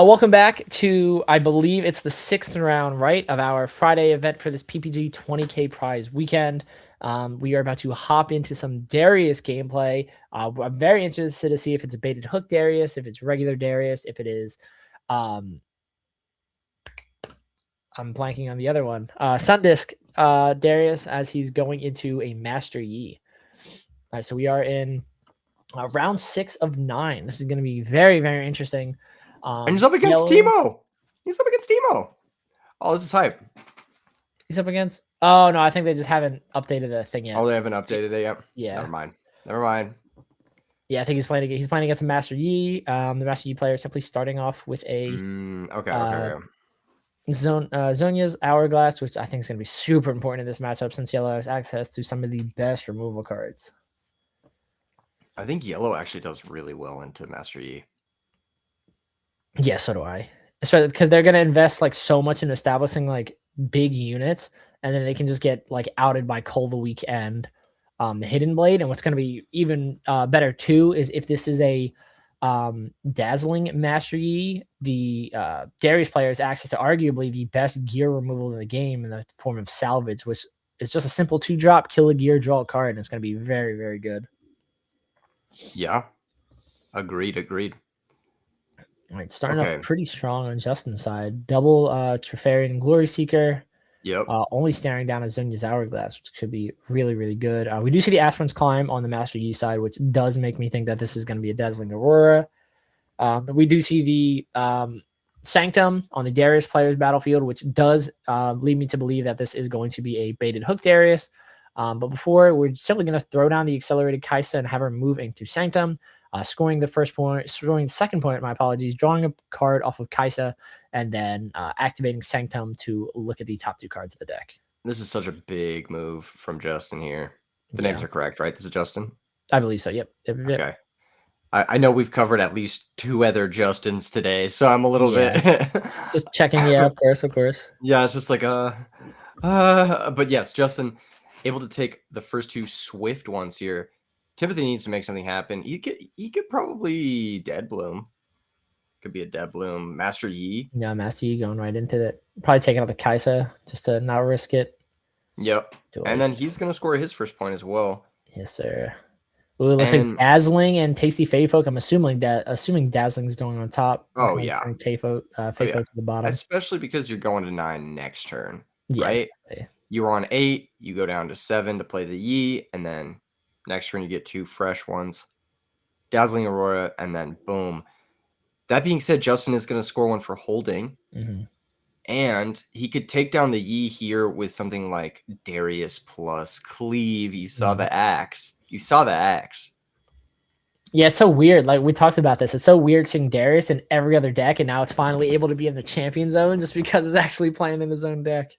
Welcome back to, I believe it's the 6th round, right, of our Friday event for this PPG 20K prize weekend. We are about to hop into some Darius gameplay. I'm very interested to see if it's a baited hook Darius, if it's regular Darius, if it is, I'm blanking on the other one, Sundisk Darius, as he's going into a Master Yi. All right, so we are in round 6 of 9. This is going to be very, very interesting. And he's up against Yellow. Timo. He's up against Timo. Oh, this is hype. He's up against. Oh no, I think they just haven't updated the thing yet. Oh, they haven't updated it yet. Yeah. Never mind. Never mind. Yeah, I think he's playing against a Master Yi. The Master Yi player is simply starting off with a Okay. Zonya's Hourglass, which I think is going to be super important in this matchup since Yellow has access to some of the best removal cards. I think Yellow actually does really well into Master Yi. Yeah, so do I. Especially because they're going to invest like so much in establishing like big units, and then they can just get like outed by Call the Week and Hidden Blade. And what's going to be even better too is if this is a dazzling Master Yi, the Darius player has access to arguably the best gear removal in the game in the form of salvage, which is just a simple 2-drop, kill a gear, draw a card, and it's going to be very, very good. Yeah. Agreed. All right, starting off pretty strong on Justin's side. Double Trefarian Glory Seeker. Yep. Only staring down at Zonya's Hourglass, which could be really, really good. We do see the Aspirant's Climb on the Master Yi side, which does make me think that this is going to be a Dazzling Aurora. We do see the Sanctum on the Darius player's battlefield, which does lead me to believe that this is going to be a baited hook Darius. But before, we're simply going to throw down the accelerated Kaisa and have her move into Sanctum. Scoring the second point, my apologies, drawing a card off of Kaisa, and then activating Sanctum to look at the top 2 cards of the deck. This is such a big move from Justin here. The names are correct, right? This is Justin? I believe so, yep. Okay. I know we've covered at least 2 other Justins today, so I'm a little bit... Just checking, yeah, of course. Yeah, it's just like, but yes, Justin, able to take the first 2 swift ones here. Timothy needs to make something happen. He could probably Dead Bloom. Could be a Dead Bloom. Master Yi. Yeah, Master Yi going right into it. Probably taking out the Kaisa just to not risk it. Yep. And then he's going to score his first point as well. Yes, sir. Ooh, looks like Dazzling and Tasty Fey Folk. I'm assuming Dazzling's going on top. Oh, yeah. Fey Folk to the bottom. Especially because you're going to 9 next turn, right? Exactly. You were on 8. You go down to 7 to play the Yi, and then next turn, you get 2 fresh ones. Dazzling Aurora, and then boom. That being said, Justin is going to score one for holding. Mm-hmm. And he could take down the Yi here with something like Darius plus Cleave. You saw the axe. Yeah, it's so weird. Like, we talked about this. It's so weird seeing Darius in every other deck, and now it's finally able to be in the champion zone just because it's actually playing in his own deck.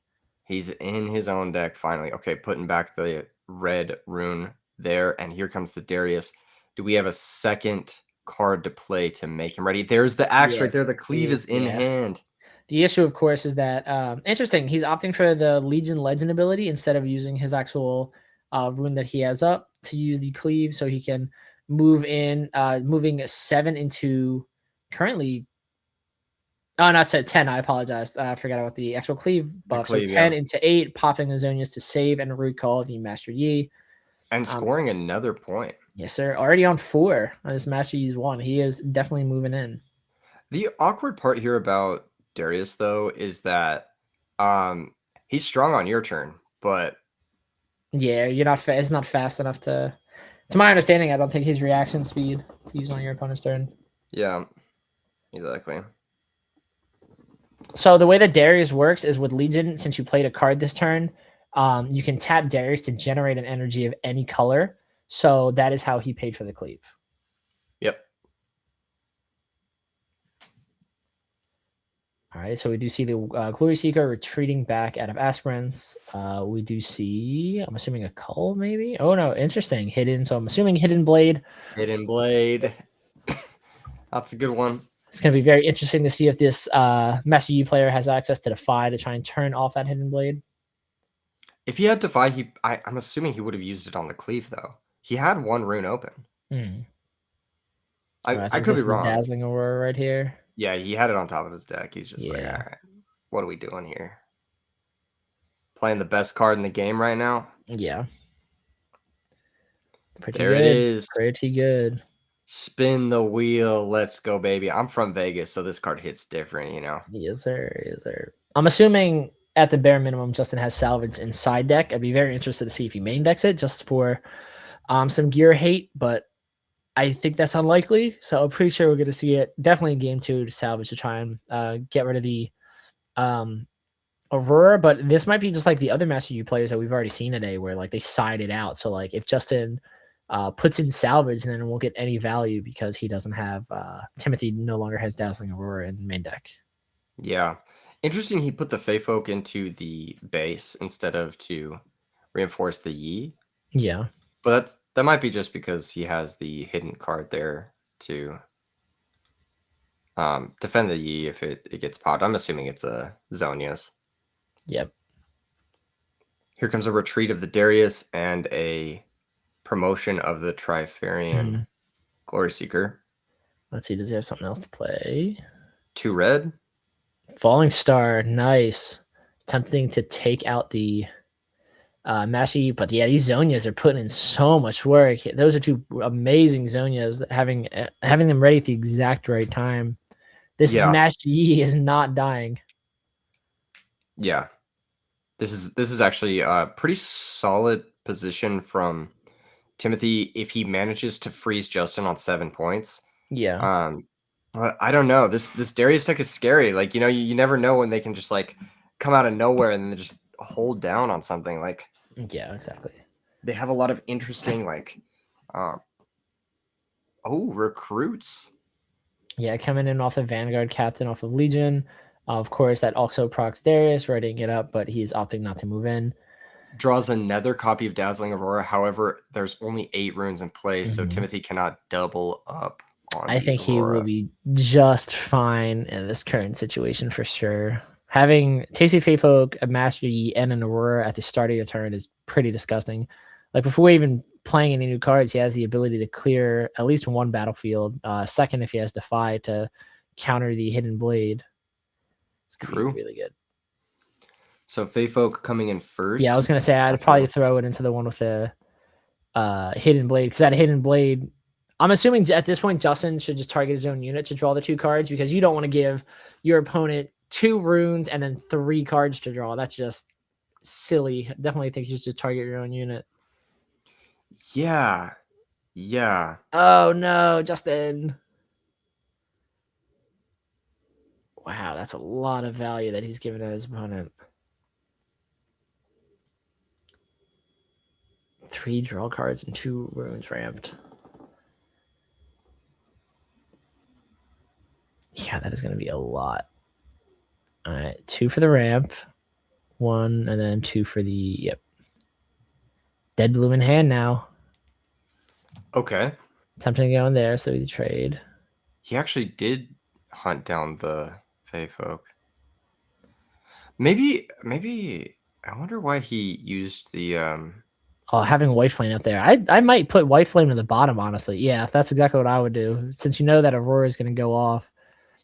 He's in his own deck finally. Okay, putting back the red rune there, and here comes the Darius. Do we have a second card to play to make him ready? There's the axe right there. The Cleave is in hand. The issue, of course, is that interesting. He's opting for the Legion Legend ability instead of using his actual rune that he has up to use the Cleave, so he can move in, moving 7 into currently. Oh, not said 10. I apologize. I forgot about the actual Cleave buff. So 10 into 8, popping the Zonias to save and recall the Master Yi. And scoring another point. Yes, sir. Already on 4 on this Master Yi's 1. He is definitely moving in. The awkward part here about Darius, though, is that he's strong on your turn, but... Yeah, you're not it's not fast enough to... To my understanding, I don't think his reaction speed to use on your opponent's turn. Yeah, exactly. So the way that Darius works is with Legion, since you played a card this turn, you can tap Darius to generate an energy of any color. So that is how he paid for the Cleave. Yep. All right, so we do see the Glory Seeker retreating back out of Aspirants. We do see, I'm assuming a Cull, maybe? Oh, no, interesting. Hidden, so I'm assuming Hidden Blade. Hidden Blade. That's a good one. It's going to be very interesting to see if this Master Yi player has access to Defy to try and turn off that Hidden Blade. If he had Defy, I'm assuming he would have used it on the Cleave, though. He had 1 rune open. Hmm. I could be wrong. Dazzling Aurora right here. Yeah, he had it on top of his deck. He's just like, all Yeah. right, what are we doing here? Playing the best card in the game right now. Yeah. Pretty There it good. is. Pretty good. Spin the wheel. Let's go, baby. I'm from Vegas, so this card hits different, Yes, sir. Yes, sir. I'm assuming at the bare minimum, Justin has salvage inside deck. I'd be very interested to see if he main decks it just for some gear hate, but I think that's unlikely. So I'm pretty sure we're going to see it definitely in game 2 to salvage to try and get rid of the Aurora. But this might be just like the other Master U players that we've already seen today, where like they side it out. So like if Justin puts in salvage, then it won't get any value because he doesn't have Timothy no longer has Dazzling Aurora in main deck. Yeah. Interesting he put the Fey Folk into the base instead of to reinforce the Yi. Yeah. But that might be just because he has the hidden card there to defend the Yi if it gets popped. I'm assuming it's a Zonia's. Yep. Here comes a retreat of the Darius and a promotion of the Trifarian Glory Seeker. Let's see, does he have something else to play? 2 red. Falling Star, nice. Tempting to take out the Mashi, but yeah, these Zonias are putting in so much work. Those are 2 amazing Zonias. Having them ready at the exact right time. This Master Yi is not dying. Yeah, this is actually a pretty solid position from Timothy if he manages to freeze Justin on 7 points. Yeah. But I don't know. This Darius deck is scary. Like, you never know when they can just like come out of nowhere and then just hold down on something. Like, yeah, exactly. They have a lot of interesting like recruits. Yeah, coming in off of Vanguard Captain off of Legion. Of course, that also procs Darius, writing it up, but he's opting not to move in. Draws another copy of Dazzling Aurora. However, there's only 8 runes in play, so Timothy cannot double up on I think Aurora. He will be just fine in this current situation for sure. Having Tasty Feyfolk, a Master Yi, and an Aurora at the start of your turn is pretty disgusting. Like, before even playing any new cards, he has the ability to clear at least 1 battlefield. Second, if he has Defy to counter the Hidden Blade. It's True. Really good. So Feyfolk coming in first. Yeah, I was going to say I'd probably throw it into the one with the Hidden Blade, because that Hidden Blade, I'm assuming at this point Justin should just target his own unit to draw the 2 cards, because you don't want to give your opponent 2 runes and then 3 cards to draw. That's just silly. Definitely think you should just target your own unit. Yeah. Oh no, Justin. Wow, that's a lot of value that he's given to his opponent. 3 draw cards and 2 runes ramped. Yeah, that is going to be a lot. All right, 2 for the ramp, 1, and then 2 for the Dead Bloom in hand now. Okay. Attempting to go in there, so we trade. He actually did hunt down the Feyfolk. Maybe I wonder why he used the having White Flame up there. I might put White Flame to the bottom, honestly. Yeah, that's exactly what I would do. Since you know that Aurora is going to go off,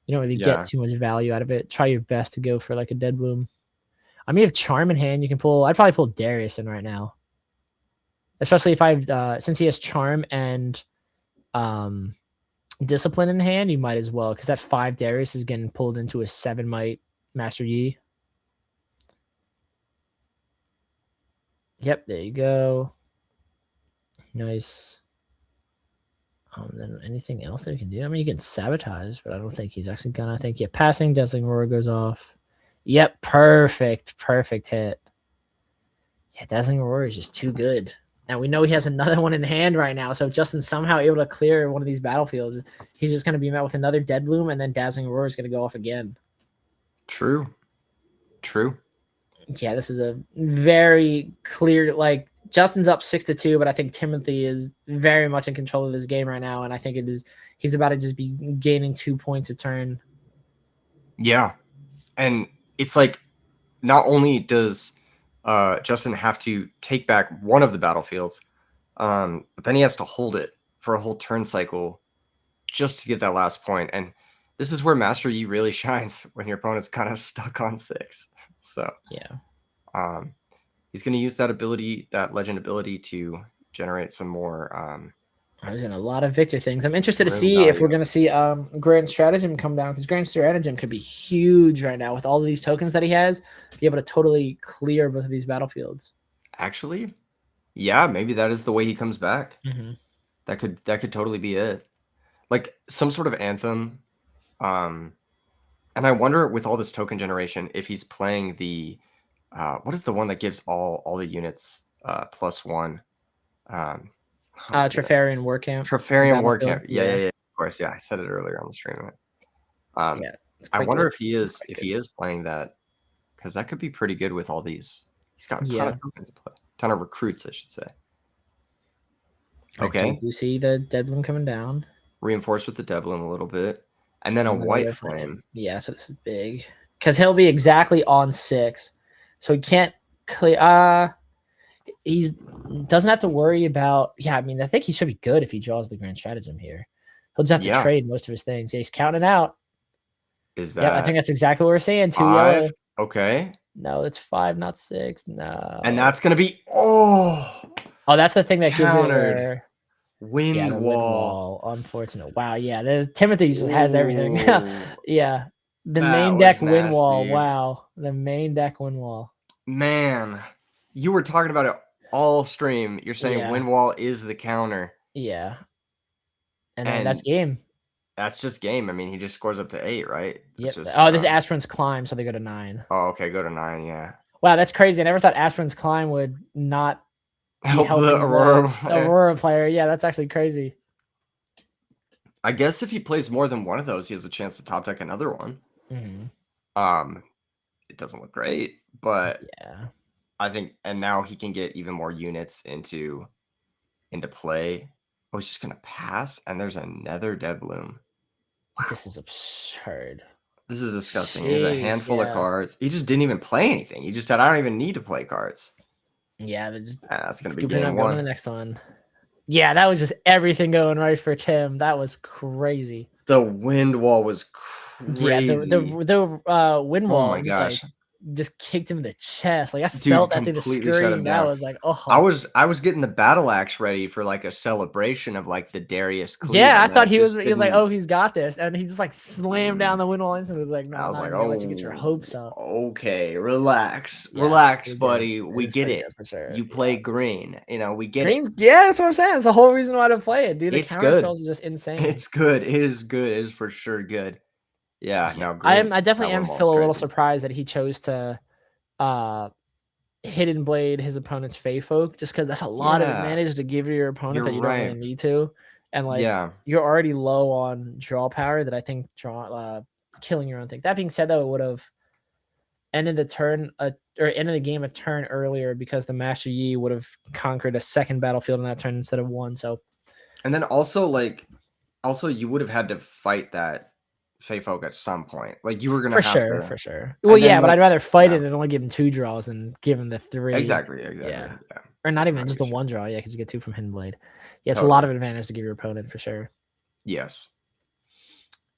you don't really get too much value out of it. Try your best to go for like a Dead Bloom. I mean, you have Charm in hand. You can pull. I'd probably pull Darius in right now, especially if I've since he has Charm and Discipline in hand. You might as well, because that 5 Darius is getting pulled into a 7 Might Master Yi. Yep, there you go. Nice. Then anything else that we can do? I mean, you can sabotage, but I don't think he's actually gonna. I think passing Dazzling Aurora goes off. Yep, perfect hit. Yeah, Dazzling Aurora is just too good. And we know he has another one in hand right now. So if Justin's somehow able to clear one of these battlefields, he's just going to be met with another Dead Bloom, and then Dazzling Aurora is going to go off again. True. Yeah, this is a very clear, like, Justin's up 6-2, but I think Timothy is very much in control of this game right now, and I think he's about to just be gaining 2 points a turn. Yeah. And it's like, not only does Justin have to take back one of the battlefields, but then he has to hold it for a whole turn cycle just to get that last point. And this is where Master Yi really shines when your opponent's kind of stuck on 6. So yeah, he's going to use that ability, that legend ability, to generate some more. There's a lot of victor things. I'm interested to room see if value. we're going to see Grand Stratagem come down, because Grand Stratagem could be huge right now with all of these tokens that he has. Be able to totally clear both of these battlefields. Actually, yeah, maybe that is the way he comes back. Mm-hmm. That could totally be it. Like some sort of anthem. And I wonder with all this token generation if he's playing the what is the one that gives all the units +1? Trefarian War Camp. Trefarian War Camp. Yeah, Yeah. of course. Yeah, I said it earlier on the stream. Yeah, it's I quite wonder good. if he is playing that, because that could be pretty good with all these. He's got a ton of tokens to play, ton of recruits, I should say. Right, Okay, so you see the Dead Bloom coming down. Reinforced with the Devlin a little bit, and then a White Flame. Yeah, so this is big because he'll be exactly on 6, so he can't clear. He's doesn't have to worry about. Yeah, I mean, I think he should be good if he draws the Grand Stratagem here. He'll just have to trade most of his things. Yeah, he's counting out. Is that? Yeah, I think that's exactly what we're saying. 2 5? yellow. Okay. No, it's 5, not 6. No. And that's gonna be that's the thing that countered. gives it Wind wall. Unfortunate. Wow. Yeah. There's Timothy just has everything. Yeah. The main deck wind wall. Wow. The main deck wind wall. Man, you were talking about it all stream. You're saying wind wall is the counter. Yeah. And then that's game. That's just game. I mean, he just scores up to 8, right? Yep. This Aspirant's Climb, so they go to 9. Oh, okay. Go to 9. Yeah. Wow, that's crazy. I never thought Aspirant's Climb would not help the Aurora player. Yeah, that's actually crazy. I guess if he plays more than one of those, he has a chance to top deck another one. Mm-hmm. It doesn't look great, but yeah, I think, and now he can get even more units into play. Oh, he's just gonna pass, and there's another Dead Bloom. Wow. This is absurd. This is disgusting. There's a handful of cards. He just didn't even play anything. He just said, "I don't even need to play cards." Yeah, that's gonna be game 1. Going to the next one. Yeah, that was just everything going right for Tim. That was crazy. The wind wall was crazy. Yeah, the wind wall. Oh my gosh. Just kicked him in the chest. Like I felt that through the screen. That was like, oh. I was getting the battle axe ready for like a celebration of like the Darius cleave. Yeah, I thought he was like, oh, he's got this, and he just like slammed down the wind wall instantly. It was like, no, I was like, oh, let you get your hopes up. Okay, relax, buddy. We get it. For sure. You play green. You know, we get it. Yeah, that's what I'm saying. It's the whole reason why to play it, dude. The counter spells are just insane. It's good. It is good. It is for sure good. Yeah, no, I definitely am still a little surprised that he chose to Hidden Blade his opponent's Fey Folk, just because that's a lot of advantage to give your opponent that you don't really need to. And like you're already low on draw power that I think killing your own thing. That being said, though, it would have ended the turn or ended the game a turn earlier because the Master Yi would have conquered a second battlefield in that turn instead of 1. So and then also you would have had to fight that Fey Folk at some point. Like you were gonna for sure. Well, yeah, but I'd rather fight it and only give him 2 draws than give him the 3. Exactly. Yeah. Or not even just the 1 draw, because you get 2 from Hidden Blade. Yeah, it's a lot of advantage to give your opponent for sure. Yes.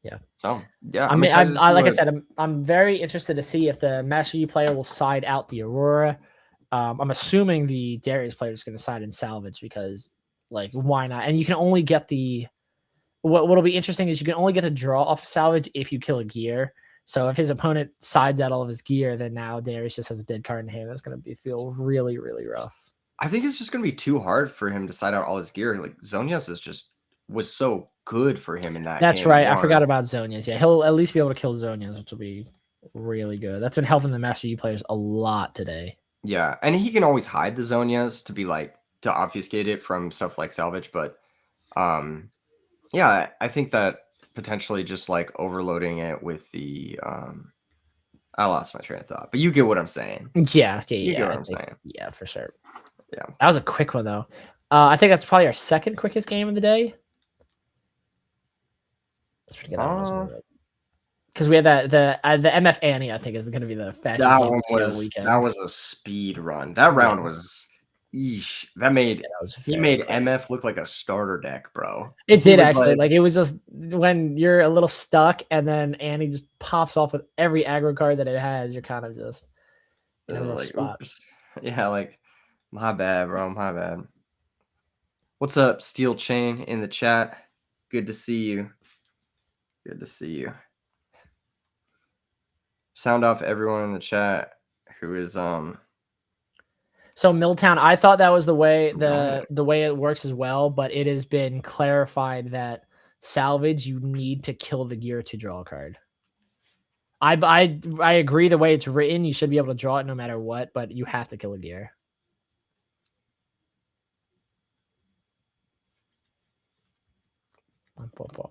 Yeah. So yeah, I mean, like I said, I'm very interested to see if the Master Yi player will side out the Aurora. I'm assuming the Darius player is going to side in salvage because, like, why not? And you can only get the. What'll be interesting is you can only get to draw off salvage if you kill a gear. So if his opponent sides out all of his gear, then now Darius just has a dead card in hand. That's going to feel really, really rough. I think it's just going to be too hard for him to side out all his gear. Like Zonia's was so good for him in that. That's right. I forgot about Zonia's. Yeah, he'll at least be able to kill Zonia's, which will be really good. That's been helping the Master Yi players a lot today. Yeah, and he can always hide the Zonia's to obfuscate it from stuff like salvage, but yeah, I think that potentially just like overloading it with the I lost my train of thought, but you get what I'm saying. Yeah, you get what I'm saying. Yeah, for sure. Yeah, that was a quick one though. I think that's probably our second quickest game of the day. Let's forget that because we had the MF Annie. I think is going to be the fastest game of the weekend. That was a speed run. That round was Eesh, that made he made quick. MF look like a starter deck, bro. It He did was actually. like, Like it was just when you're a little stuck, and then Annie just pops off with every aggro card that it has. You're kind of just in a rough spot. oops. Yeah, like, my bad, bro. My bad. What's up, Steel Chain in the chat? Good to see you. Good to see you. Sound off everyone in the chat who is So Milltown, I thought that was the way the way it works as well, but it has been clarified that salvage you need to kill the gear to draw a card. I agree the way it's written, you should be able to draw it no matter what, but you have to kill a gear.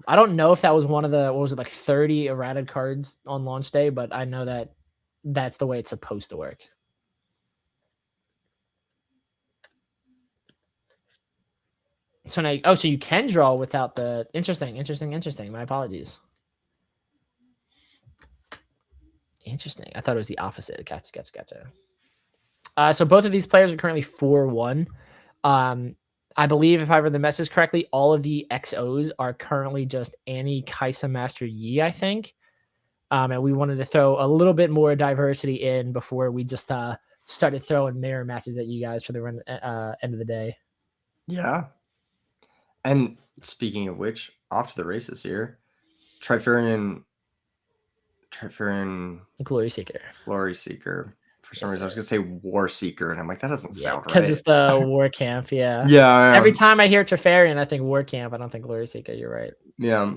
I don't know if that was one of the, what was it, like 30 errated cards on launch day, but I know that that's the way it's supposed to work. So now, oh, so you can draw without the, interesting. My apologies. Interesting. I thought it was the opposite. Gotcha. So both of these players are currently 4-1. I believe if I read the message correctly, all of the XOs are currently just Annie, Kaisa, Master Yi, I think. And we wanted to throw a little bit more diversity in before we just started throwing mirror matches at you guys for the end of the day. Yeah. And speaking of which, off to the races here. Triferian Glory Seeker. For some reason, I was gonna say War Seeker, and I'm like, that doesn't sound right. Because it's the War Camp, yeah. Yeah. Every time I hear Triferian, I think War Camp. I don't think Glory Seeker. You're right. Yeah.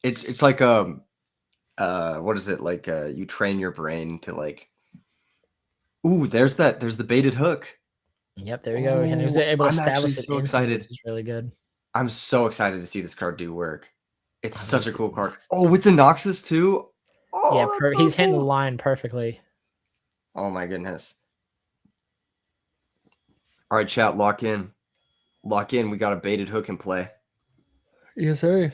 It's like what is it? Like you train your brain to like, ooh, there's the baited hook. Yep, there you go. And he was able to establish it. So excited. This is really good. I'm so excited to see this card do work. It's such a cool card. Oh, with the Noxus too. Oh, yeah, he's hitting the line perfectly. Oh my goodness. All right, chat, lock in. We got a baited hook in play. Yes, sir.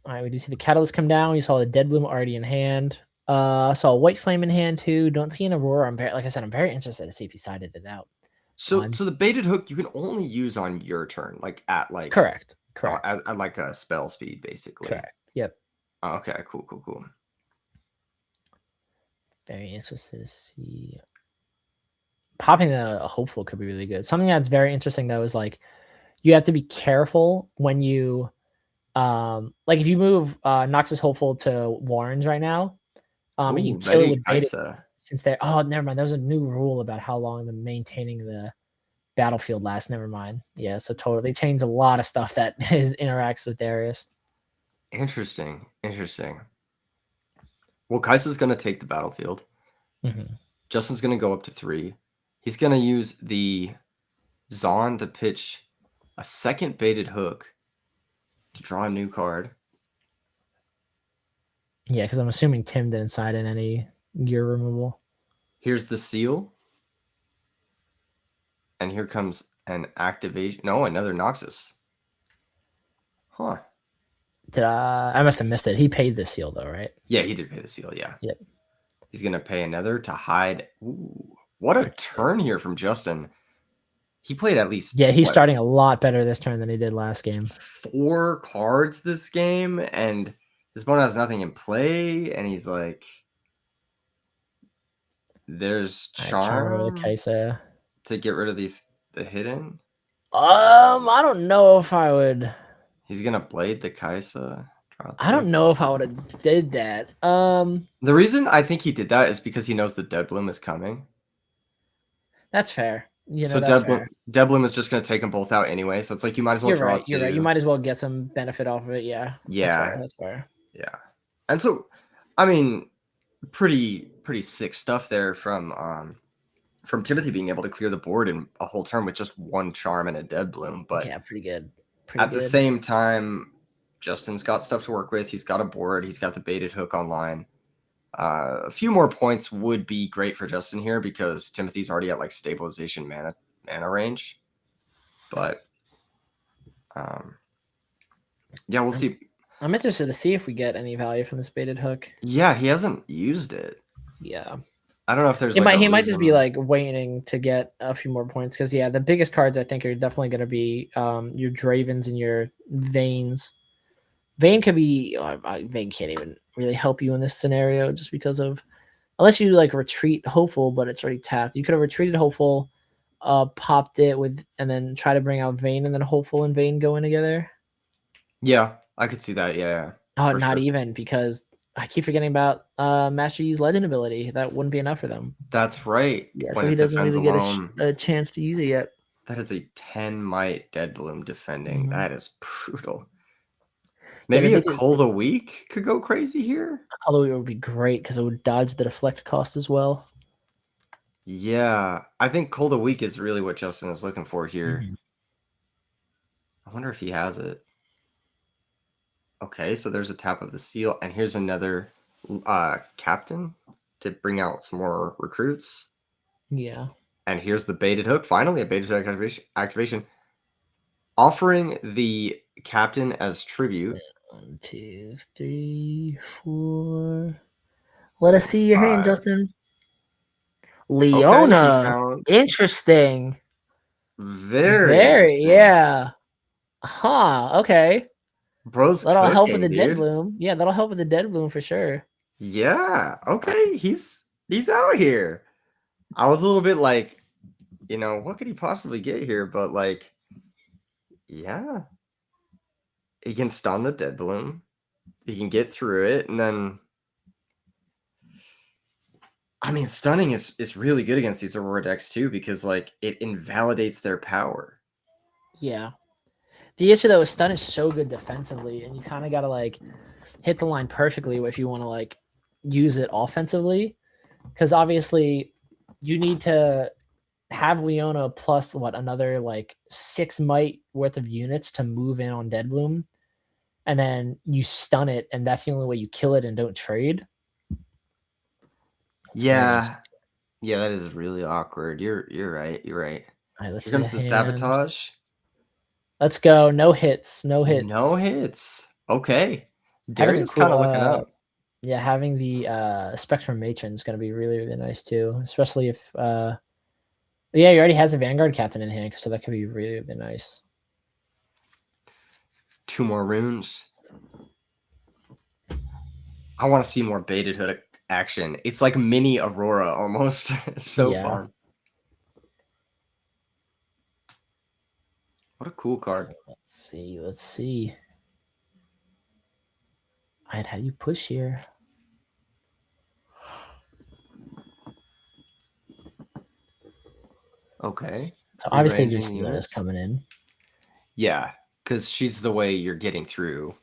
All right, we do see the Catalyst come down. We saw the Dead Bloom already in hand. Saw a White Flame in hand too. Don't see an Aurora. Like I said, I'm very interested to see if he sided it out. So the baited hook you can only use on your turn, like at like correct. At like a spell speed, basically. Correct. Yep. Okay. Cool. Very interested to see. Popping a hopeful could be really good. Something that's very interesting though is like you have to be careful when you like if you move Noxus Hopeful to Warrens right now, and you kill it with baited, since they're never mind. There's a new rule about how long the maintaining the battlefield lasts. Never mind. Yeah, so totally changed a lot of stuff that interacts with Darius. Interesting. Well, Kaisa's gonna take the battlefield. Mm-hmm. Justin's gonna go up to 3. He's gonna use the Zon to pitch a second baited hook to draw a new card. Yeah, because I'm assuming Tim didn't side in any gear removal. Here's the seal. And here comes an activation. No, another Noxus. Huh. I must have missed it. He paid the seal though, right? Yeah, he did pay the seal, yeah. Yep. He's gonna pay another to hide. Ooh, what a turn here from Justin. He played at least. Yeah, he's starting a lot better this turn than he did last game. 4 cards this game, and his opponent has nothing in play, and he's like, there's charm to get rid of the hidden. I don't know if I would. He's gonna blade the Kaisa. I don't know if I would have did that. The reason I think he did that is because he knows the Dead Bloom is coming. That's fair. Dead Bloom is just going to take them both out anyway, so it's like you might as well draw 2. You're right. You might as well get some benefit off of it. Yeah. That's fair. Yeah. And so, I mean, pretty sick stuff there from Timothy being able to clear the board in a whole turn with just 1 charm and a Dead Bloom. But yeah, pretty good. The same time, Justin's got stuff to work with. He's got a board. He's got the baited hook online. A few more points would be great for Justin here because Timothy's already at like stabilization mana range. But yeah, we'll see. I'm interested to see if we get any value from this baited hook. Yeah, he hasn't used it. Yeah. I don't know if there's he like a might just be reason. like waiting to get a few more points because the biggest cards I think are definitely going to be your Dravens and your Veins. Vayne could be Vayne can't even really help you in this scenario just because of unless you like retreat Hopeful, but it's already tapped. You could have retreated Hopeful, popped it with, and then try to bring out Vayne, and then Hopeful and Vayne go in together. Yeah, I could see that. Yeah, Oh, for not sure. even because I keep forgetting about Master Yi's Legend ability. That wouldn't be enough for them. That's right. Yeah, When so he it doesn't defends really get alone, a chance to use it yet. that is a 10 might Dead Bloom defending. Mm-hmm. That is brutal. Yeah, the Maybe a biggest Cold a Week could go crazy here. although it would be great because it would dodge the deflect cost as well. Yeah, I think Cold a Week is really what Justin is looking for here. Mm-hmm. I wonder if he has it. Okay, so there's a tap of the seal, and here's another captain to bring out some more recruits. Yeah. And here's the baited hook. Finally, a baited hook activation. Offering the captain as tribute. 1, 2, 3, 4. Let us see your hand, 5. Justin. Okay, he Leona. found Interesting. very Very, interesting. yeah. Huh. Okay. Bro's That'll help with cooking, the dead dude. bloom. Yeah, that'll help with the dead bloom for sure. Yeah. Okay, he's out here. I was a little bit like, what could he possibly get here? But like, yeah, he can stun the dead bloom. He can get through it, and then I mean, stunning is really good against these Aurora decks too, because like it invalidates their power. Yeah. The issue though is stun is so good defensively, and you kind of gotta like hit the line perfectly if you want to like use it offensively. Because obviously you need to have Leona plus another like 6 might worth of units to move in on Dead Bloom, and then you stun it, and that's the only way you kill it and don't trade. Yeah, yeah, that is really awkward. You're right. You're right. All right, let's Here see the comes the hand. sabotage. Let's go. No hits. No No hits. hits. Okay, Having the Darius cool kind of looking up. yeah, having the Spectrum Matron is going to be really, really nice too, especially if yeah, he already has a Vanguard Captain in hand, so that could be really, really nice. 2 more runes. I want to see more baited hood action. It's like mini Aurora almost. It's so fun. What a cool card. Let's see. Let's see. All right, how do you push here? Okay. So obviously we Rearranging see Lotus units. coming in. Yeah, because she's the way you're getting through.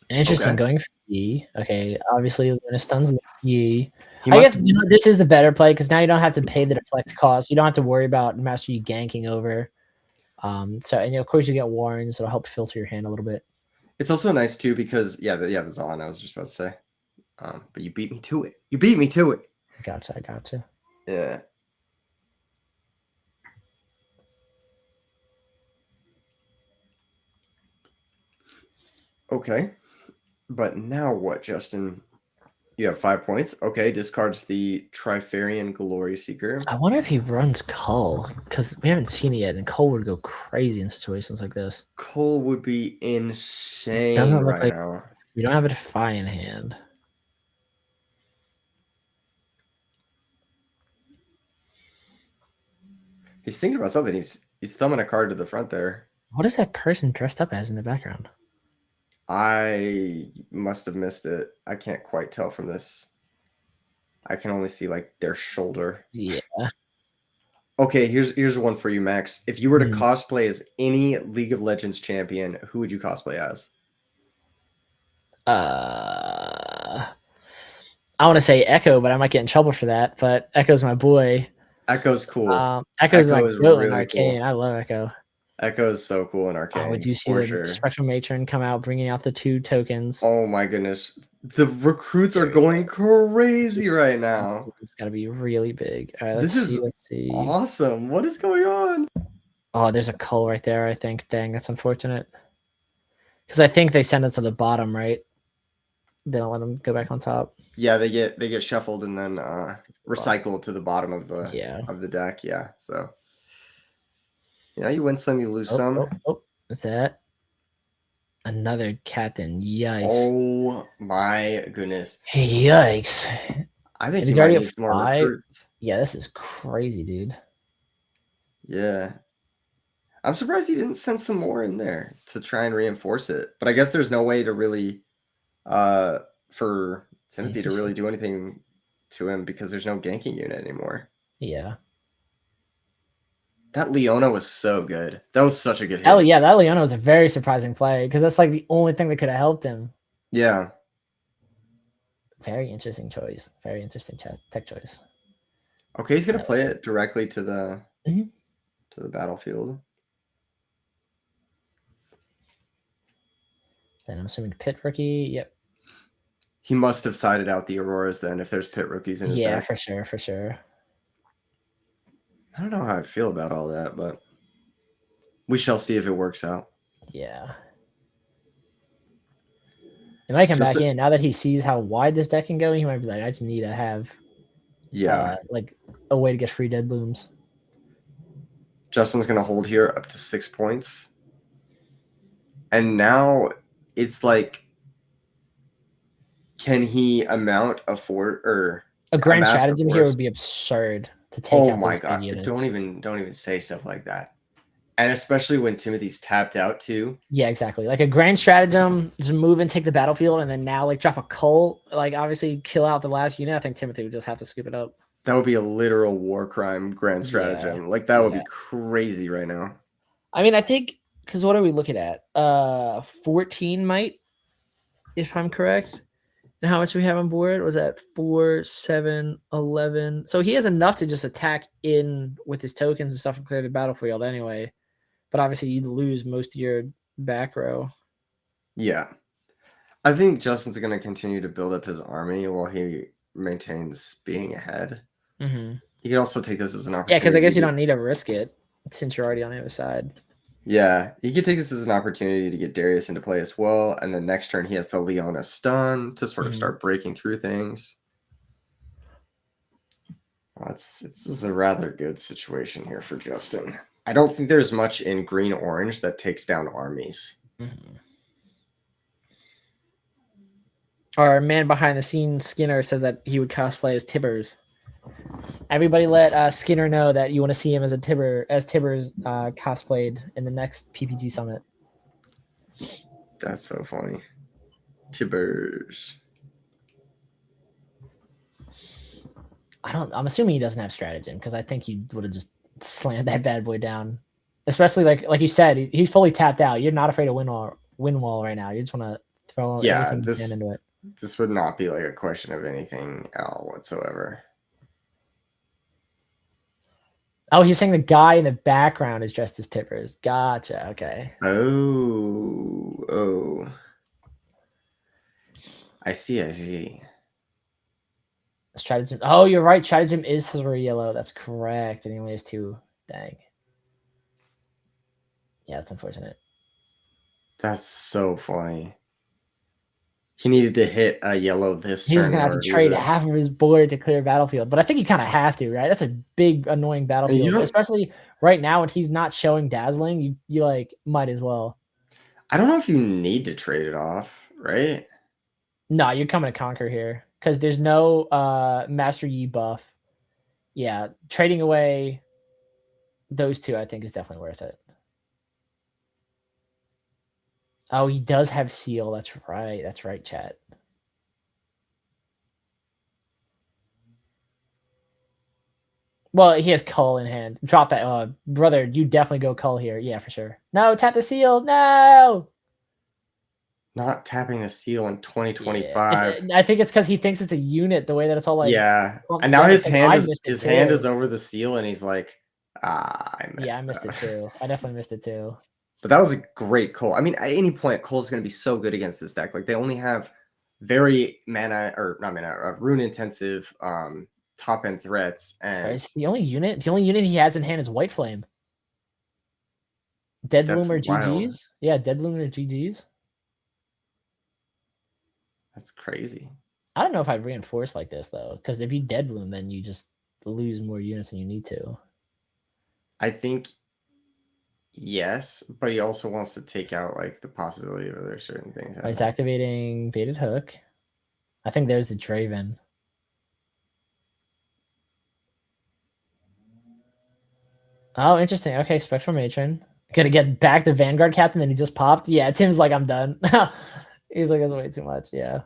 Interesting, Okay. going for E. Okay, obviously Luna stuns E. I guess this is the better play because now you don't have to pay the deflect cost. You don't have to worry about Master Yi ganking over. So and of course you get warrens that'll help filter your hand a little bit. It's also nice too because the Zon I was just about to say. But you beat me to it. You beat me to it. Gotcha, I gotcha. Yeah. Okay. But now what, Justin? You have 5 points. Okay, discards the Trifarian Glory Seeker. I wonder if he runs Cull, because we haven't seen it yet, and Cull would go crazy in situations like this. Cull would be insane Doesn't look right like now. we don't have a Defy in hand. He's thinking about something. He's thumbing a card to the front there. What is that person dressed up as in the background? I must have missed it. I can't quite tell from this. I can only see like their shoulder. Yeah. Okay, here's one for you, Max. If you were to cosplay as any League of Legends champion, who would you cosplay as? I want to say Echo, but I might get in trouble for that. But Echo's my boy. Echo's cool. Echo's like goat in really Arcane. cool. I love Echo. Echo is so cool in Arcane. We do see the Spectral Matron come out, bringing out the 2 tokens. Oh my goodness. The recruits are going crazy right now. It's got to be really big. All right, Let's see. Awesome. What is going on? Oh, there's a Cull right there, I think. Dang, that's unfortunate. Because I think they send it to the bottom, right? They don't let them go back on top. Yeah, they get shuffled and then recycled to the bottom of the deck. Yeah, so you win some, you lose some. Oh, is that another captain? Yikes! Oh my goodness! Yikes! I think he might need some more 5? recruits. Yeah, this is crazy, dude. Yeah. I'm surprised he didn't send some more in there to try and reinforce it. But I guess there's no way to really for Timothy to really do anything to him because there's no ganking unit anymore. Yeah. That Leona was so good. That was such a good hit. Hell yeah, that Leona was a very surprising play because that's like the only thing that could have helped him. Yeah. Very interesting choice. Very interesting tech choice. Okay, he's gonna play it directly to the to the battlefield. Then I'm assuming pit rookie. Yep. He must have sided out the Auroras then if there's pit rookies in his deck. Yeah, for sure. I don't know how I feel about all that, but we shall see if it works out. Yeah. It might come back in now that he sees how wide this deck can go. He might be like, I just need to have, like a way to get free dead blooms. Justin's gonna hold here up to 6 points, and now it's like, can he amount a fort or a grand stratagem here would be absurd to take out. Oh my god! Don't even say stuff like that. And especially when Timothy's tapped out too. Yeah, exactly. Like a grand stratagem, just move and take the battlefield, and then now like drop a cull, like obviously kill out the last unit. I think Timothy would just have to scoop it up. That would be a literal war crime grand stratagem. Yeah. Like that would be crazy right now. I mean, I think because what are we looking at? 14 might, if I'm correct. And how much we have on board? Was that 4, 7, 11? So he has enough to just attack in with his tokens and stuff and clear the battlefield anyway. But obviously, you'd lose most of your back row. Yeah. I think Justin's going to continue to build up his army while he maintains being ahead. Mm-hmm. He could also take this as an opportunity. Yeah, because I guess you don't need to risk it since you're already on the other side. Yeah, he could take this as an opportunity to get Darius into play as well. And then next turn, he has the Leona stun to sort of start breaking through things. Well, this is a rather good situation here for Justin. I don't think there's much in green-orange that takes down armies. Mm-hmm. Our man behind the scenes, Skinner, says that he would cosplay as Tibbers. Everybody let Skinner know that you want to see him as Tibbers cosplayed in the next PPG Summit. That's so funny. Tibbers. I'm assuming he doesn't have stratagem because I think he would have just slammed that bad boy down. Especially like you said, he's fully tapped out. You're not afraid of win wall right now. You just want to throw everything you can into it. This would not be like a question of anything at all whatsoever. Oh, he's saying the guy in the background is dressed as Tippers. Gotcha. Okay. Oh. I see. Stratagem. Oh, you're right. Stratagem is 3 yellow. That's correct. And he only has 2. Dang. Yeah, that's unfortunate. That's so funny. He needed to hit a yellow this turn. He's going to have to trade half of his board to clear battlefield. But I think you kind of have to, right? That's a big, annoying battlefield. Especially right now when he's not showing dazzling. You like might as well. I don't know if you need to trade it off, right? No, you're coming to conquer here. Because there's no Master Yi buff. Yeah, trading away those 2, I think, is definitely worth it. Oh, he does have seal. That's right, chat. Well, he has Cull in hand. Drop that. Brother, you definitely go Cull here. Yeah, for sure. No, tap the seal. No! Not tapping the seal in 2025. Yeah. I think it's because he thinks it's a unit, the way that it's all like. Yeah, and now his hand is over the seal, and he's like, I missed it too. I definitely missed it too. But that was a great Cole. I mean, at any point, Cole's going to be so good against this deck. Like, they only have very rune intensive top end threats, and the only unit he has in hand is White Flame. Dead Bloomer GGs. Yeah, Dead Bloomer GGs. That's crazy. I don't know if I'd reinforce like this though, because if you dead bloom, then you just lose more units than you need to. I think yes, but he also wants to take out like the possibility of other certain things. He's activating baited hook. I think there's the Draven. Oh, interesting. Okay, Spectral Matron. Gonna get back the Vanguard Captain, then he just popped. Yeah, Tim's like, I'm done. He's like, that's way too much. Yeah.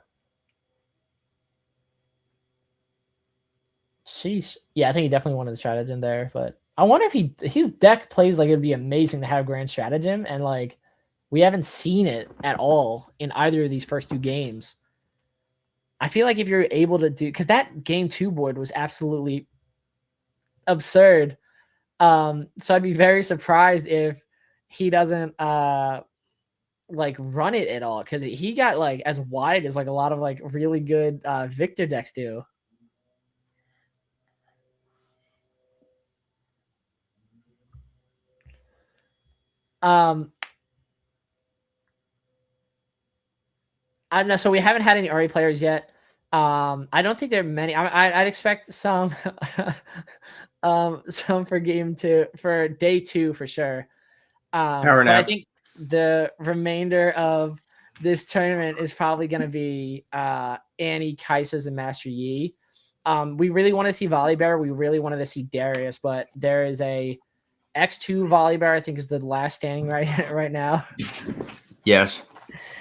Sheesh. Yeah, I think he definitely wanted the stratagem there, but I wonder if his deck plays like it'd be amazing to have Grand Stratagem, and like we haven't seen it at all in either of these first two games. I feel like if you're able to do, because that game 2 board was absolutely absurd. So I'd be very surprised if he doesn't like run it at all, because he got like as wide as like a lot of like really good Victor decks do. I don't know. So we haven't had any RE players yet. I don't think there are many. I'd expect some, some for game 2, for day 2 for sure. But I think the remainder of this tournament is probably going to be Annie, Kai'Sa's, and Master Yi. We really want to see Volibear. We really wanted to see Darius, but there is a X2 Volibear, I think, is the last standing right now. Yes.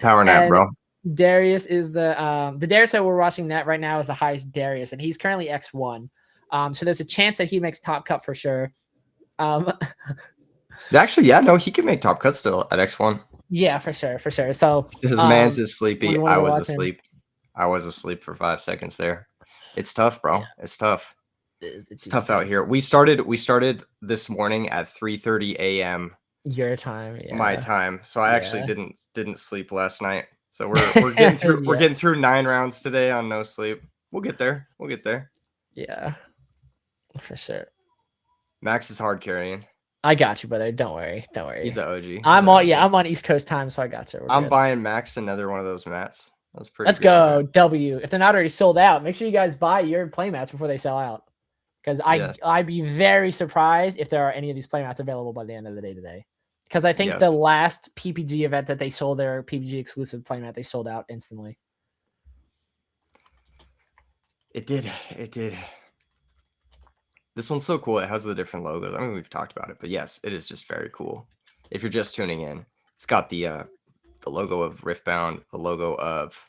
Power nap, bro. Darius is the Darius that we're watching net right now is the highest Darius, and he's currently X1. So there's a chance that he makes top cut for sure. Actually, yeah, no, he can make top cut still at X1. Yeah, for sure. So his man's is sleepy. I was asleep. I was asleep for 5 seconds there. It's tough, bro. Yeah. It's tough. It's tough out here. We started this morning at 3:30 a.m. your time, yeah. My time. So I actually didn't sleep last night. So we're getting through we're getting through 9 rounds today on no sleep. We'll get there. Yeah, for sure. Max is hard carrying. I got you, brother. Don't worry. He's the OG. I'm on East Coast time, so I got you. I'm buying Max another one of those mats. That's pretty. Let's go, man. W. If they're not already sold out, make sure you guys buy your playmats before they sell out. Because I'd be very surprised if there are any of these playmats available by the end of the day today. Because I think the last PPG event that they sold their PPG exclusive playmat, they sold out instantly. It did. This one's so cool. It has the different logos. I mean, we've talked about it, but yes, it is just very cool. If you're just tuning in, it's got the logo of Riftbound, the logo of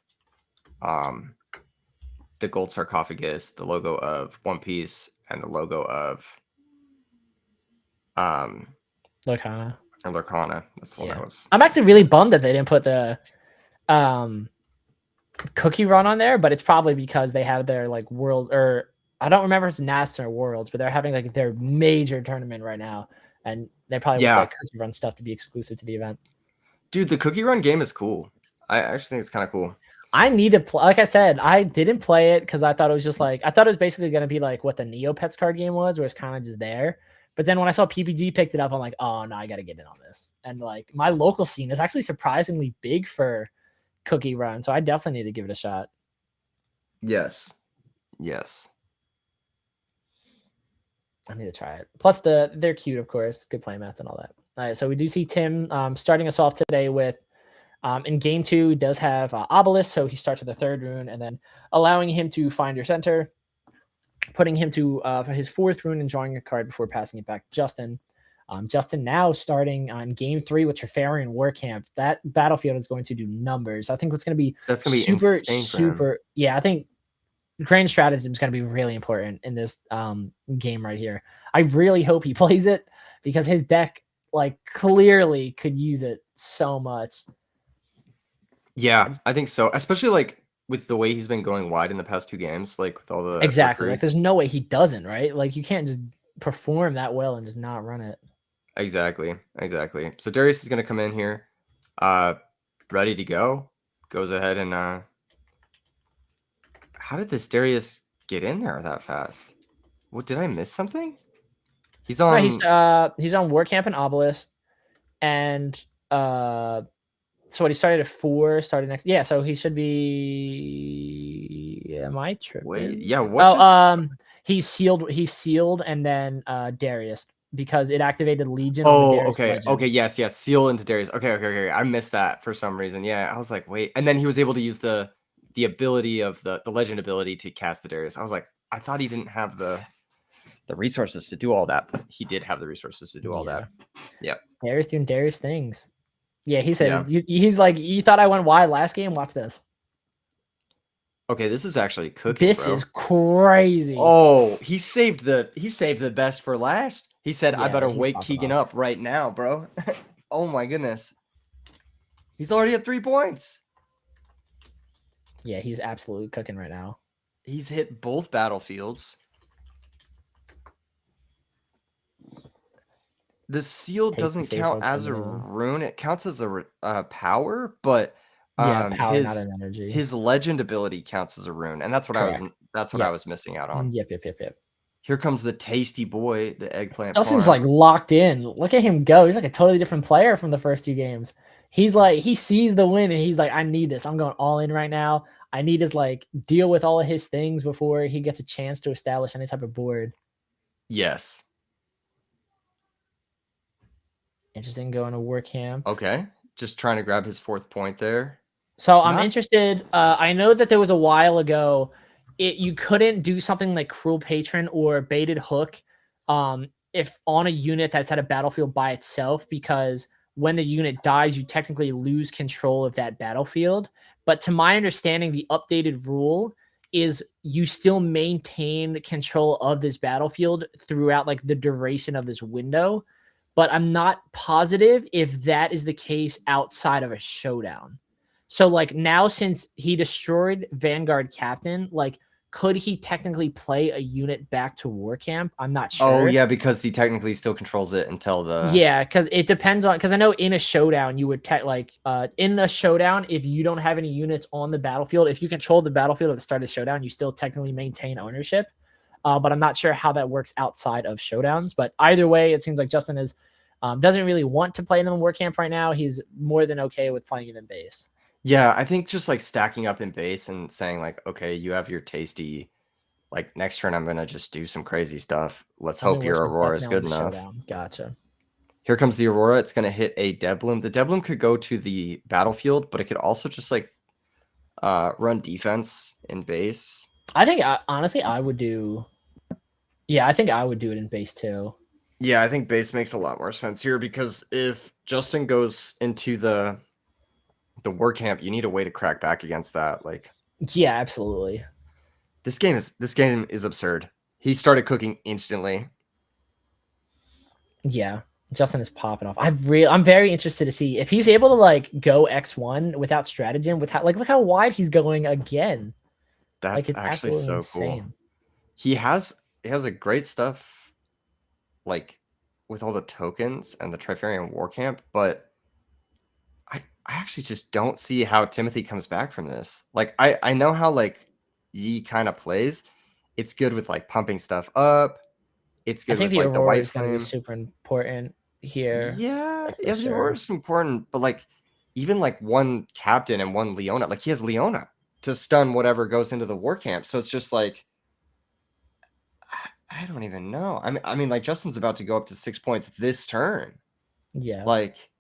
the gold sarcophagus, the logo of One Piece, and the logo of Lorcana. And Lorcana. That's the one that was. I'm actually really bummed that they didn't put the cookie run on there, but it's probably because they have their like world, or I don't remember if it's Nats or Worlds, but they're having like their major tournament right now, and they probably want that cookie run stuff to be exclusive to the event. Dude, the cookie run game is cool. I actually think it's kind of cool. I need to play. Like I said, I didn't play it because I thought it was just like, I thought it was basically going to be like what the Neopets card game was, where it's kind of just there. But then when I saw PPG picked it up, I'm like, oh no, I got to get in on this. And like my local scene is actually surprisingly big for cookie run, so I definitely need to give it a shot. Yes. I need to try it. Plus they're cute, of course, good playmats and all that. All right, so we do see Tim starting us off today with in game 2, he does have Obelisk, so he starts with the 3rd rune and then allowing him to find your center, putting him to for his 4th rune and drawing a card before passing it back to Justin. Justin now starting on game 3 with Trifarian Warcamp. That battlefield is going to do numbers. I think it's going to be super. Yeah, I think Grand Stratagem is going to be really important in this game right here. I really hope he plays it because his deck like clearly could use it so much. Yeah, I think so. Especially like with the way he's been going wide in the past 2 games, like with all the recruits. Like there's no way he doesn't, right? Like you can't just perform that well and just not run it. Exactly. So Darius is going to come in here, ready to go. Goes ahead and how did this Darius get in there that fast? What, did I miss something? He's on Warcamp and Obelisk, and So what, he started at 4, started next. Yeah, so he should be. Am I tripping? Wait, yeah. What? He's sealed, and then Darius, because it activated Legion on the Oh, Darius okay. Legend. Okay, yes. Seal into Darius. Okay. I missed that for some reason. Yeah, I was like, wait. And then he was able to use the ability of the legend ability to cast the Darius. I was like, I thought he didn't have the resources to do all that, but he did have the resources to do all that. Yeah. Darius doing Darius things. Yeah, he said Yeah. he's like, you thought I went wide last game? Watch this. Okay, this is actually cooking, This bro. is crazy. Oh, he saved the best for last. He said, I better wake Keegan off. up right now, bro. Oh my goodness. He's already at 3 points. Yeah, he's absolutely cooking right now. He's hit both battlefields. The seal doesn't count as a rune. It counts as a power, but power, not an energy. His legend ability counts as a rune, and that's what I was missing out on. Yep. Here comes the tasty boy, the eggplant. Justin's like locked in. Look at him go. He's like a totally different player from the first 2 games. He's like, he sees the win and he's like, I need this. I'm going all in right now. I need to like deal with all of his things before he gets a chance to establish any type of board. Yes. Interesting, going to war camp. Okay. Just trying to grab his 4th point there. So I'm interested. I know that there was a while ago, you couldn't do something like Cruel Patron or Baited Hook if on a unit that's at a battlefield by itself, because when the unit dies, you technically lose control of that battlefield. But to my understanding, the updated rule is you still maintain control of this battlefield throughout like the duration of this window. But I'm not positive if that is the case outside of a showdown. So like now, since he destroyed Vanguard Captain, like could he technically play a unit back to war camp? I'm not sure. Oh yeah, because he technically still controls it until the because it depends on, because I know in a showdown you would in a showdown, if you don't have any units on the battlefield, if you control the battlefield at the start of the showdown, you still technically maintain ownership. But I'm not sure how that works outside of showdowns. But either way, it seems like Justin is doesn't really want to play in the war camp right now. He's more than okay with playing it in base. Yeah, I think just like stacking up in base and saying like, okay, you have your tasty, like next turn I'm gonna just do some crazy stuff. Let's hope your Aurora is good enough. Gotcha. Here comes the Aurora. It's gonna hit a Dead Bloom. The Dead Bloom could go to the battlefield, but it could also just like run defense in base. I think honestly I would do. Yeah, I think I would do it in base too. Yeah, I think base makes a lot more sense here, because if Justin goes into the war camp, you need a way to crack back against that. Like, yeah, absolutely. This game is absurd. He started cooking instantly. Yeah, Justin is popping off. I'm very interested to see if he's able to like go X1 without stratagem, without like look how wide he's going again. That's like, actually so insane. Cool. He has a great stuff like with all the tokens and the Trifarian War Camp, but I actually just don't see how Timothy comes back from this. Like I know how like Yi kind of plays. It's good with like pumping stuff up. It's good with like the white flame. Gonna be super important here. Yeah, the Aurora is important, but like even like one captain and one Leona, like he has Leona to stun whatever goes into the war camp. So it's just like I don't even know. I mean, like Justin's about to go up to 6 points this turn. Yeah. Like,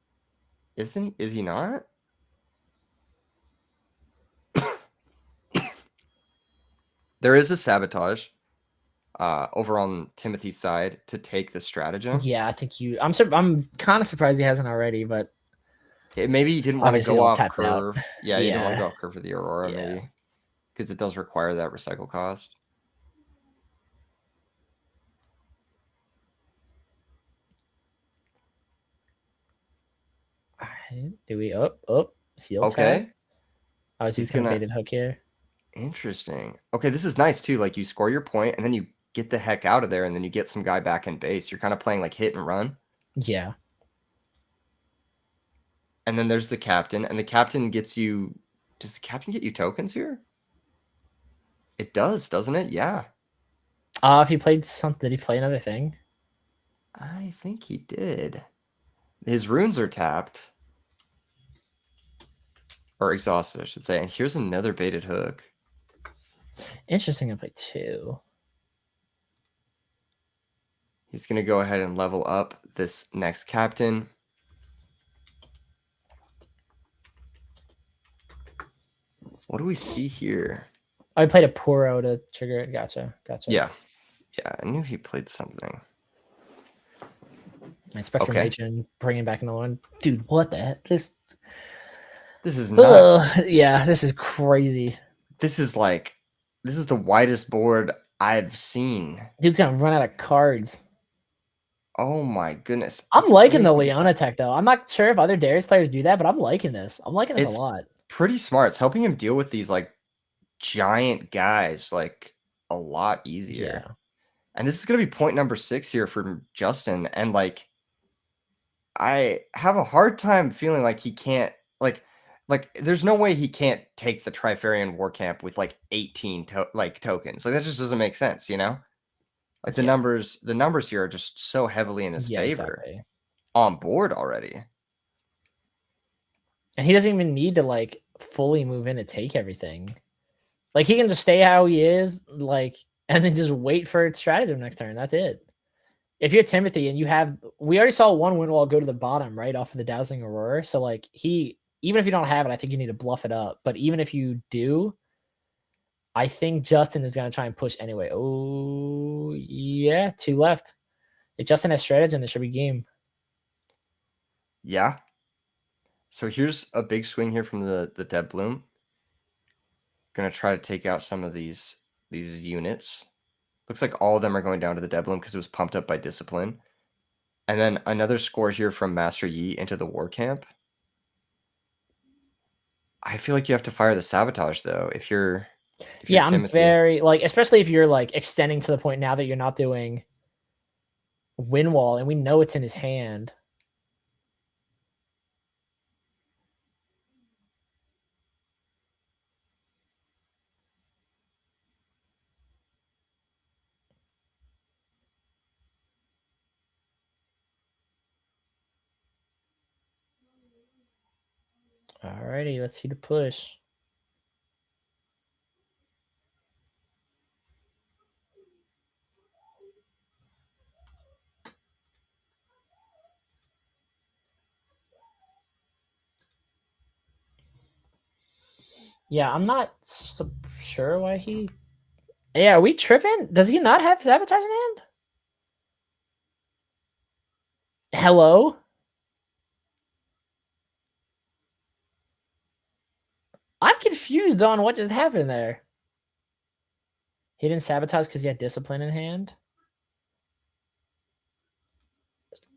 is he not? There is a sabotage over on Timothy's side to take the stratagem. Yeah, I think I'm kind of surprised he hasn't already, but maybe he didn't want to go off curve. Yeah, he didn't want to go off curve for the Aurora, maybe, because it does require that recycle cost. Do we seal? Okay. Oh, he's gonna baited hook here. Interesting. Okay, this is nice too. Like you score your point and then you get the heck out of there, and then you get some guy back in base. You're kind of playing like hit and run. Yeah. And then there's the captain, and the captain gets you. Does the captain get you tokens here? It does, doesn't it? Yeah. If he played something, did he play another thing? I think he did. His runes are tapped. Or exhausted, I should say. And here's another baited hook. Interesting to play 2. He's going to go ahead and level up this next captain. What do we see here? I played a Poro to trigger it. Gotcha. Yeah. Yeah, I knew he played something. And Spectrumation, bringing back another one. Dude, what the heck? This is nuts. Yeah, this is crazy. This is the widest board I've seen. Dude's going to run out of cards. Oh my goodness. I'm liking the Leona tech, though. I'm not sure if other Darius players do that, but I'm liking this. I'm liking this a lot. Pretty smart. It's helping him deal with these, giant guys, a lot easier. Yeah. And this is going to be point number 6 here for Justin. And, I have a hard time feeling like he can't, there's no way he can't take the Trifarian War Camp with, 18 tokens. That just doesn't make sense, you know? The numbers here are just so heavily in his favor on board already. And he doesn't even need to fully move in to take everything. He can just stay how he is, and then just wait for its stratagem next turn. That's it. If you're Timothy and we already saw one win wall go to the bottom right off of the Dazzling Aurora. So even if you don't have it, I think you need to bluff it up. But even if you do, I think Justin is going to try and push anyway. Oh, yeah. 2 left. If Justin has stratagem, this should be game. Yeah. So here's a big swing here from the Dead Bloom. Going to try to take out some of these units. Looks like all of them are going down to the Dead Bloom because it was pumped up by Discipline. And then another score here from Master Yi into the War Camp. I feel like you have to fire the Sabotage, though, if you're Timothy. I'm very, especially if you're, extending to the point now that you're not doing win wall, and we know it's in his hand. Alrighty, let's see the push. Yeah, I'm not sure why he... Yeah, are we tripping? Does he not have Sabotage in hand? Hello? I'm confused on what just happened there. He didn't Sabotage because he had Discipline in hand?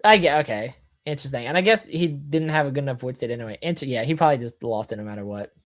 Okay. Interesting. And I guess he didn't have a good enough void state anyway. Yeah, he probably just lost it no matter what.